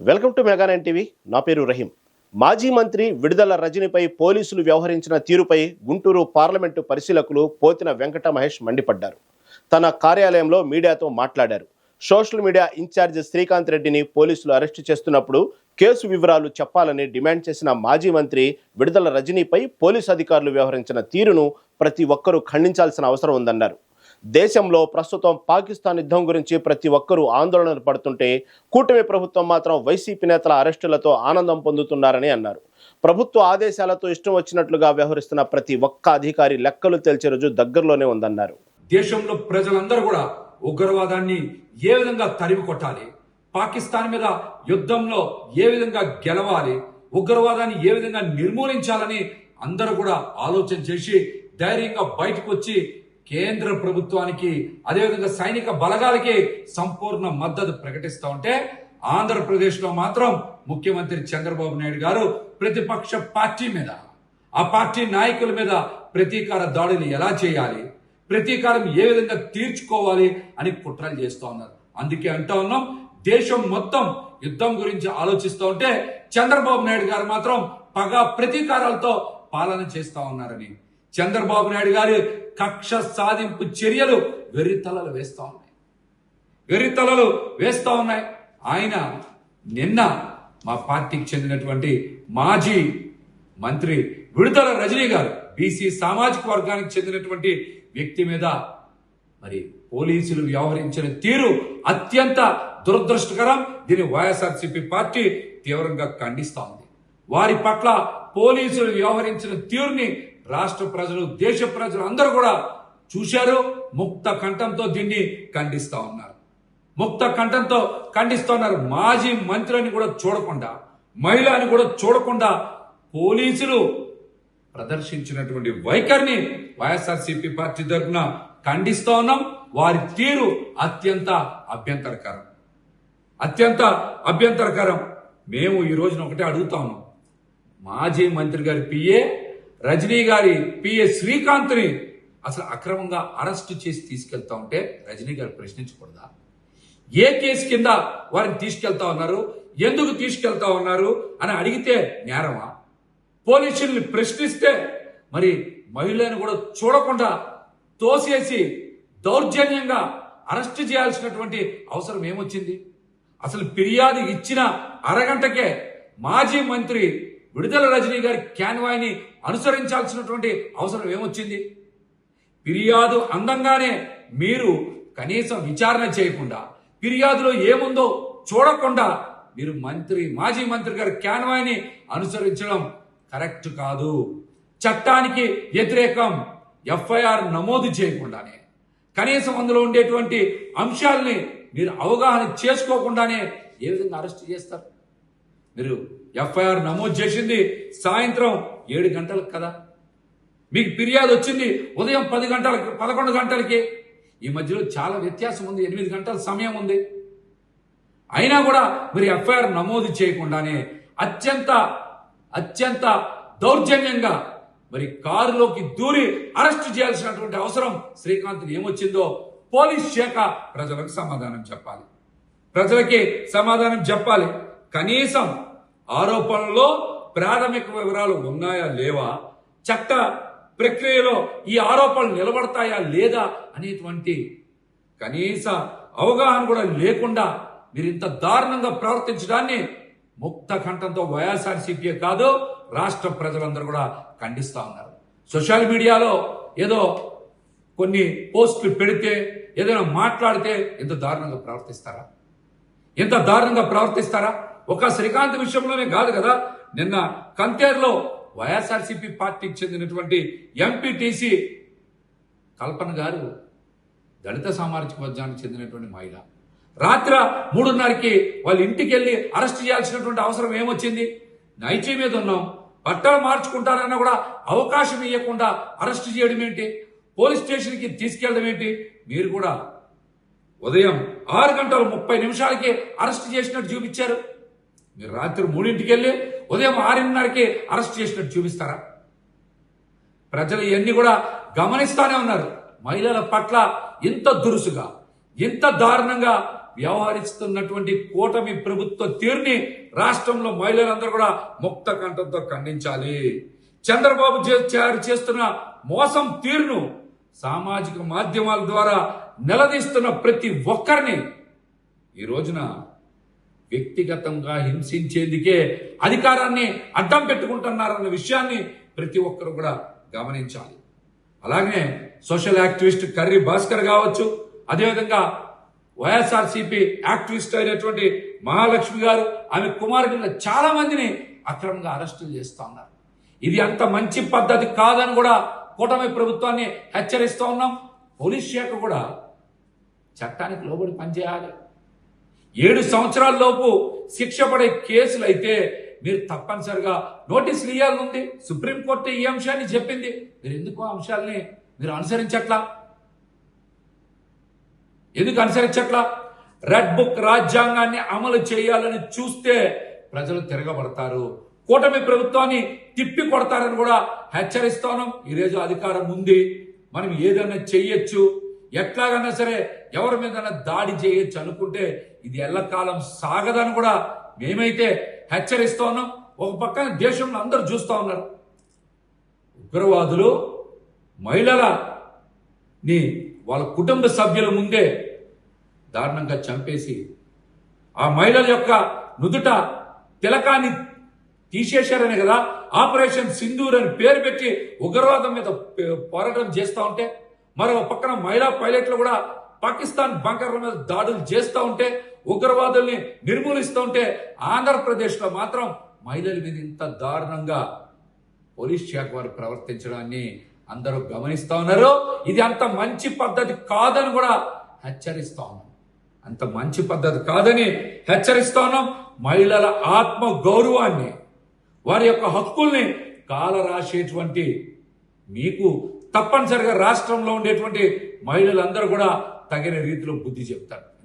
Welcome to Mega Nine TV. నా పేరు రహీం. మాజీ మంత్రి విడుదల రజనీపై పోలీసులు వ్యవహరించిన తీరుపై గుంటూరు పార్లమెంటు పరిశీలకులు పోతిన వెంకట మహేష్ మండిపడ్డారు. తన కార్యాలయంలో మీడియాతో మాట్లాడారు. సోషల్ మీడియా ఇన్ఛార్జ్ శ్రీకాంత్ రెడ్డిని పోలీసులు అరెస్టు చేస్తున్నప్పుడు కేసు వివరాలు చెప్పాలని డిమాండ్ చేసిన మాజీ మంత్రి విడుదల రజనీపై పోలీసు అధికారులు వ్యవహరించిన తీరును ప్రతి ఒక్కరూ ఖండించాల్సిన అవసరం ఉందన్నారు. దేశంలో ప్రస్తుతం పాకిస్తాన్ యుద్ధం గురించి ప్రతి ఒక్కరూ ఆందోళన పడుతుంటే కూటమి ప్రభుత్వం మాత్రం వైసీపీ నేతల అరెస్టులతో ఆనందం పొందుతున్నారని అన్నారు. ప్రభుత్వ ఆదేశాలతో ఇష్టం వచ్చినట్లుగా వ్యవహరిస్తున్న ప్రతి ఒక్క అధికారి లెక్కలు తేల్చే రోజు దగ్గరలోనే ఉందన్నారు. దేశంలో ప్రజలందరూ కూడా ఉగ్రవాదాన్ని ఏ విధంగా తరిమి కొట్టాలి, పాకిస్తాన్ మీద యుద్ధంలో ఏ విధంగా గెలవాలి, ఉగ్రవాదాన్ని ఏ విధంగా నిర్మూలించాలని అందరూ కూడా ఆలోచన చేసి ధైర్యంగా బయటకు వచ్చి కేంద్ర ప్రభుత్వానికి అదేవిధంగా సైనిక బలగాలకి సంపూర్ణ మద్దతు ప్రకటిస్తూ ఉంటే ఆంధ్రప్రదేశ్ లో మాత్రం ముఖ్యమంత్రి చంద్రబాబు నాయుడు గారు ప్రతిపక్ష పార్టీ మీద, ఆ పార్టీ నాయకుల మీద ప్రతీకార దాడులు ఎలా చేయాలి, ప్రతీకారం ఏ విధంగా తీర్చుకోవాలి అని కుట్రలు చేస్తూ ఉన్నారు. అందుకే అంటా ఉన్నాం, దేశం మొత్తం యుద్ధం గురించి ఆలోచిస్తూ ఉంటే చంద్రబాబు నాయుడు గారు మాత్రం పగ ప్రతీకారాలతో పాలన చేస్తా ఉన్నారని. చంద్రబాబు నాయుడు గారి కక్ష సాధింపు చర్యలు వెర్రితలలు వేస్తా ఉన్నాయి. ఆయన నిన్న మా పార్టీకి చెందినటువంటి మాజీ మంత్రి విడుదల రజనీ గారు బీసీ సామాజిక వర్గానికి చెందినటువంటి వ్యక్తి మీద మరి పోలీసులు వ్యవహరించిన తీరు అత్యంత దురదృష్టకరం. దీన్ని వైఎస్ఆర్సీపీ పార్టీ తీవ్రంగా ఖండిస్తా ఉంది. వారి పట్ల పోలీసులు వ్యవహరించిన తీరుని రాష్ట్ర ప్రజలు, దేశ ప్రజలు అందరూ కూడా చూశారు. ముక్త కంఠంతో దీన్ని ఖండిస్తా ఉన్నారు. మాజీ మంత్రిని కూడా చూడకుండా, మహిళని కూడా చూడకుండా పోలీసులు ప్రదర్శించినటువంటి వైఖరిని వైఎస్ఆర్సీపీ పార్టీ తరఫున ఖండిస్తా ఉన్నాం. వారి తీరు అత్యంత అభ్యంతరకరం. మేము ఈ రోజున ఒకటే అడుగుతా ఉన్నాం, మాజీ మంత్రి గారి పిఏ రజనీ గారి పిఏ శ్రీకాంత్ని అసలు అక్రమంగా అరెస్టు చేసి తీసుకెళ్తా ఉంటే రజనీ గారు ప్రశ్నించకూడదా? ఏ కేసు కింద వారిని తీసుకెళ్తా ఉన్నారు, ఎందుకు తీసుకెళ్తా ఉన్నారు అని అడిగితే నేరమా? పోలీసుల్ని ప్రశ్నిస్తే మరి మహిళలను కూడా చూడకుండా తోసేసి దౌర్జన్యంగా అరెస్టు చేయాల్సినటువంటి అవసరం ఏమొచ్చింది? అసలు ఫిర్యాదు ఇచ్చిన అరగంటకే మాజీ మంత్రి విడుదల రజనీ గారి క్యాన్వాయ్ని అనుసరించాల్సినటువంటి అవసరం ఏమొచ్చింది? ఫిర్యాదు అందంగానే మీరు కనీసం విచారణ చేయకుండా, ఫిర్యాదులో ఏముందో చూడకుండా మీరు మాజీ మంత్రి గారి క్యాన్వాయ్ని అనుసరించడం కరెక్ట్ కాదు. చట్టానికి వ్యతిరేకం. ఎఫ్ఐఆర్ నమోదు చేయకుండానే, కనీసం అందులో ఉండేటువంటి అంశాలని మీరు అవగాహన చేసుకోకుండానే ఏ విధంగా అరెస్ట్ చేస్తారు? మీరు ఎఫ్ఐఆర్ నమోదు చేసింది సాయంత్రం 7 గంటలకు కదా, మీకు ఫిర్యాదు వచ్చింది ఉదయం 11 గంటలకి. ఈ మధ్యలో చాలా వ్యత్యాసం ఉంది, 8 గంటల సమయం ఉంది. అయినా కూడా మీరు ఎఫ్ఐఆర్ నమోదు చేయకుండానే అత్యంత దౌర్జన్యంగా మరి కారులోకి దూరి అరెస్ట్ చేయాల్సినటువంటి అవసరం శ్రీకాంత్ ఏమొచ్చిందో పోలీస్ శాఖ ప్రజలకు సమాధానం చెప్పాలి. కనీసం ఆరోపణలో ప్రాథమిక వివరాలు ఉన్నాయా లేవా, చట్ట ప్రక్రియలో ఈ ఆరోపణలు నిలబడతాయా లేదా అనేటువంటి కనీస అవగాహన కూడా లేకుండా మీరు ఇంత దారుణంగా ప్రవర్తించడాన్ని ముక్త కంఠంతో వైఎస్ఆర్సీపీ కాదు రాష్ట్ర ప్రజలందరూ కూడా ఖండిస్తా ఉన్నారు. సోషల్ మీడియాలో ఏదో కొన్ని పోస్టులు పెడితే, ఏదైనా మాట్లాడితే ఎంత దారుణంగా ప్రవర్తిస్తారా? ఒక శ్రీకాంత్ విషయంలోనే కాదు కదా, నిన్న కంతేరులో వైఎస్ఆర్సీపీ పార్టీకి చెందినటువంటి ఎంపీటీసీ కల్పన గారు దళిత సామాజిక వర్గానికి చెందినటువంటి మహిళ రాత్రి 3:30కి వాళ్ళ ఇంటికి వెళ్ళి అరెస్ట్ చేయాల్సినటువంటి అవసరం ఏమొచ్చింది? నైటీ మీద ఉన్నాం, బట్టలు మార్చుకుంటారన్నా కూడా అవకాశం ఇవ్వకుండా అరెస్ట్ చేయడం ఏంటి? పోలీస్ స్టేషన్కి తీసుకెళ్ళడం ఏంటి? మీరు కూడా ఉదయం 6:30 అరెస్ట్ చేసినట్టు చూపించారు. మీరు రాత్రి 3ంటికి వెళ్ళి ఉదయం 6:30కి అరెస్ట్ చేసినట్టు చూపిస్తారా? ప్రజలు ఇవన్నీ కూడా గమనిస్తానే ఉన్నారు. మహిళల పట్ల ఇంత దురుసుగా, ఇంత దారుణంగా వ్యవహరిస్తున్నటువంటి కూటమి ప్రభుత్వ తీరుని రాష్ట్రంలో మహిళలందరూ కూడా ముక్త కంఠంతో ఖండించాలి. చంద్రబాబు చేస్తున్న మోసం తీరును సామాజిక మాధ్యమాల ద్వారా నిలదీస్తున్న ప్రతి ఒక్కరిని ఈ రోజున వ్యక్తిగతంగా హింసించేందుకే అధికారాన్ని అడ్డం పెట్టుకుంటున్నారన్న విషయాన్ని ప్రతి ఒక్కరు కూడా గమనించాలి. అలాగే సోషల్ యాక్టివిస్ట్ కర్రీ భాస్కర్ కావచ్చు, అదేవిధంగా వైఎస్ఆర్సీపీ యాక్టివిస్ట్ అయినటువంటి మహాలక్ష్మి గారు, ఆమె కుమారుడు చాలా మందిని అక్రమంగా అరెస్టులు చేస్తా ఉన్నారు. ఇది అంత మంచి పద్ధతి కాదని కూడా కూటమి ప్రభుత్వాన్ని హెచ్చరిస్తూ ఉన్నాం. పోలీస్ శాఖ కూడా చట్టానికి లోబడి పనిచేయాలి. 7 సంవత్సరాల లోపు శిక్ష పడే కేసులు అయితే మీరు తప్పనిసరిగా నోటీసులు ఇవ్వాలనుంది. సుప్రీంకోర్టు ఈ అంశాన్ని చెప్పింది. మీరు ఎందుకు ఆ అంశాలని మీరు అనుసరించట్లా? ఎందుకు అనుసరించట్లా? రెడ్ బుక్ రాజ్యాంగాన్ని అమలు చేయాలని చూస్తే ప్రజలు తిరగబడతారు, కూటమి ప్రభుత్వాన్ని తిప్పి కొడతారని కూడా హెచ్చరిస్తాను. ఈరోజు అధికారం ఉంది, మనం ఏదైనా చెయ్యొచ్చు, ఎట్లాగైనా సరే ఎవరి మీద దాడి చేయొచ్చు అనుకుంటే ఇది ఎల్లకాలం సాగదని కూడా మేమైతే హెచ్చరిస్తా ఉన్నాం. ఒక పక్కన దేశంలో అందరూ చూస్తూ ఉన్నారు, ఉగ్రవాదులు మహిళలని వాళ్ళ కుటుంబ సభ్యుల ముందే దారుణంగా చంపేసి ఆ మహిళల యొక్క నుదుట తిలకాన్ని తీసేశారనే కదా ఆపరేషన్ సింధూర్ అని పేరు పెట్టి ఉగ్రవాదం మీద పోరాటం చేస్తూ ఉంటే, మరో పక్కన మహిళా పైలట్లు కూడా పాకిస్తాన్ బంకర్ల మీద దాడులు చేస్తూ ఉంటే, ఉగ్రవాదుల్ని నిర్మూలిస్తూ ఉంటే, ఆంధ్రప్రదేశ్లో మాత్రం మహిళల మీద ఇంత దారుణంగా పోలీస్ శాఖ వారు ప్రవర్తించడాన్ని అందరూ గమనిస్తా ఉన్నారు. ఇది అంత మంచి పద్ధతి కాదని కూడా హెచ్చరిస్తా ఉన్నాం. అంత మంచి పద్ధతి కాదని హెచ్చరిస్తా ఉన్నాం. మహిళల ఆత్మ గౌరవాన్ని, వారి యొక్క హక్కుల్ని కాలరాసేటువంటి మీకు తప్పనిసరిగా రాష్ట్రంలో ఉండేటువంటి మహిళలందరూ కూడా తగిన రీతిలో బుద్ధి చెప్తారు.